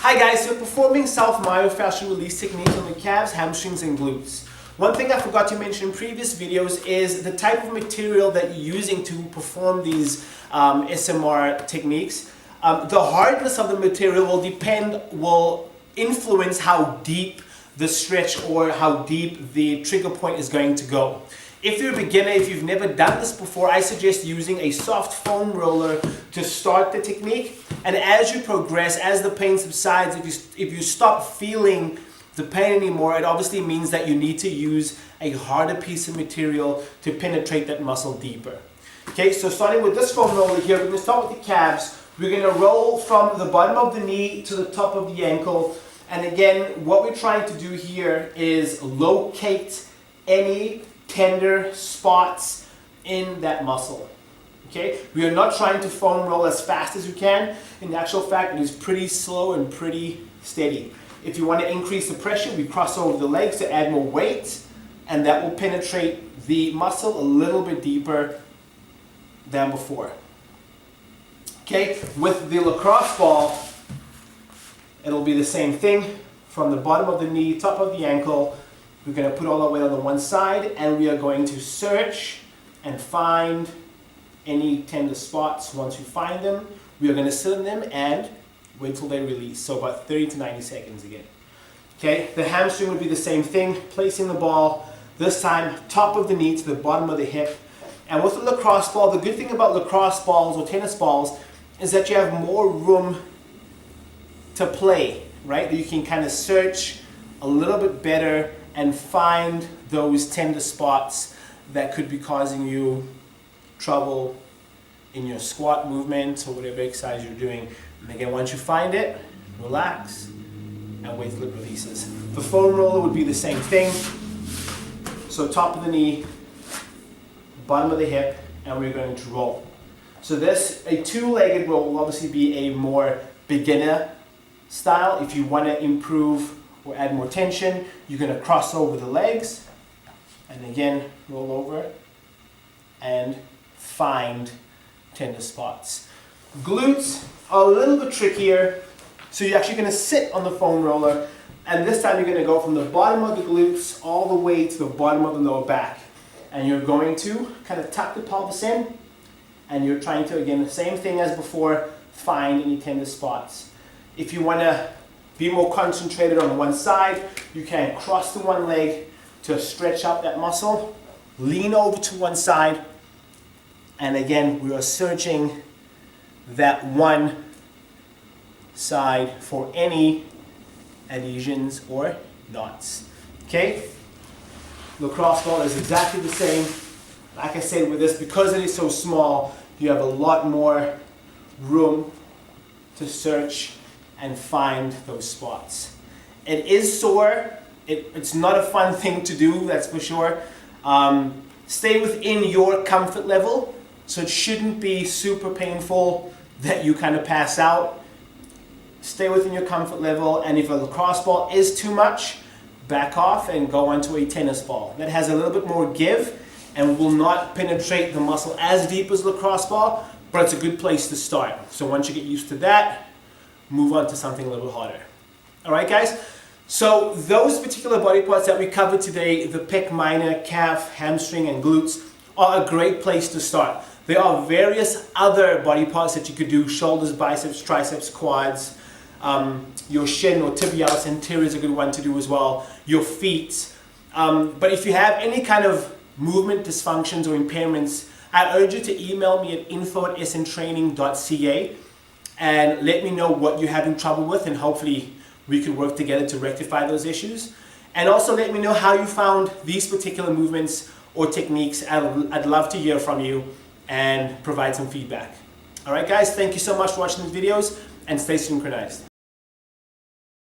Hi guys, so performing self-myofascial release techniques on the calves, hamstrings and glutes. One thing I forgot to mention in previous videos is the type of material that you're using to perform these SMR techniques. The hardness of the material will influence how deep the stretch or how deep the trigger point is going to go. If you're a beginner, if you've never done this before, I suggest using a soft foam roller to start the technique. And as you progress, as the pain subsides, if you stop feeling the pain anymore, it obviously means that you need to use a harder piece of material to penetrate that muscle deeper. Okay, so starting with this foam roller here, we're going to start with the calves. We're going to roll from the bottom of the knee to the top of the ankle. And again, what we're trying to do here is locate any tender spots in that muscle. Okay, we are not trying to foam roll as fast as you can. In actual fact, it is pretty slow and pretty steady. If you want to increase the pressure, we cross over the legs to add more weight, and that will penetrate the muscle a little bit deeper than before. Okay, with the lacrosse ball, it'll be the same thing. From the bottom of the knee, top of the ankle, we're going to put all our weight on the one side, and we are going to search and find any tender spots. Once we find them, we are going to sit in them and wait till they release. So about 30 to 90 seconds again. Okay, the hamstring would be the same thing. Placing the ball, this time top of the knee to the bottom of the hip. And with the lacrosse ball, the good thing about lacrosse balls or tennis balls is that you have more room to play, right? You can kind of search a little bit better and find those tender spots that could be causing you trouble in your squat movement or whatever exercise you're doing. And again, once you find it, relax and wait till it releases. The foam roller would be the same thing. So top of the knee, bottom of the hip, and we're going to roll. So this, a two-legged roll will obviously be a more beginner style. If you want to improve or add more tension, you're going to cross over the legs and again roll over and find tender spots. Glutes are a little bit trickier, so you're actually going to sit on the foam roller, and this time you're going to go from the bottom of the glutes all the way to the bottom of the lower back, and you're going to kind of tuck the pelvis in, and you're trying to, again, the same thing as before, find any tender spots. If you want to be more concentrated on one side, you can cross to one leg to stretch out that muscle, lean over to one side, and again, we are searching that one side for any adhesions or knots. Okay? Lacrosse ball is exactly the same. Like I said, with this, because it is so small, you have a lot more room to search and find those spots. It is sore. It's not a fun thing to do, that's for sure. Stay within your comfort level, so it shouldn't be super painful that you kind of pass out. Stay within your comfort level, and if a lacrosse ball is too much, back off and go onto a tennis ball. That has a little bit more give and will not penetrate the muscle as deep as lacrosse ball, but it's a good place to start. So once you get used to that, move on to something a little bit harder. All right, guys? So those particular body parts that we covered today, the pec minor, calf, hamstring, and glutes, are a great place to start. There are various other body parts that you could do: shoulders, biceps, triceps, quads, your shin or tibialis anterior is a good one to do as well, your feet. But if you have any kind of movement dysfunctions or impairments, I urge you to email me at info@sntraining.ca and let me know what you're having trouble with, and hopefully we can work together to rectify those issues. And also let me know how you found these particular movements or techniques. I'd love to hear from you and provide some feedback. All right, guys, thank you so much for watching these videos, and stay synchronized.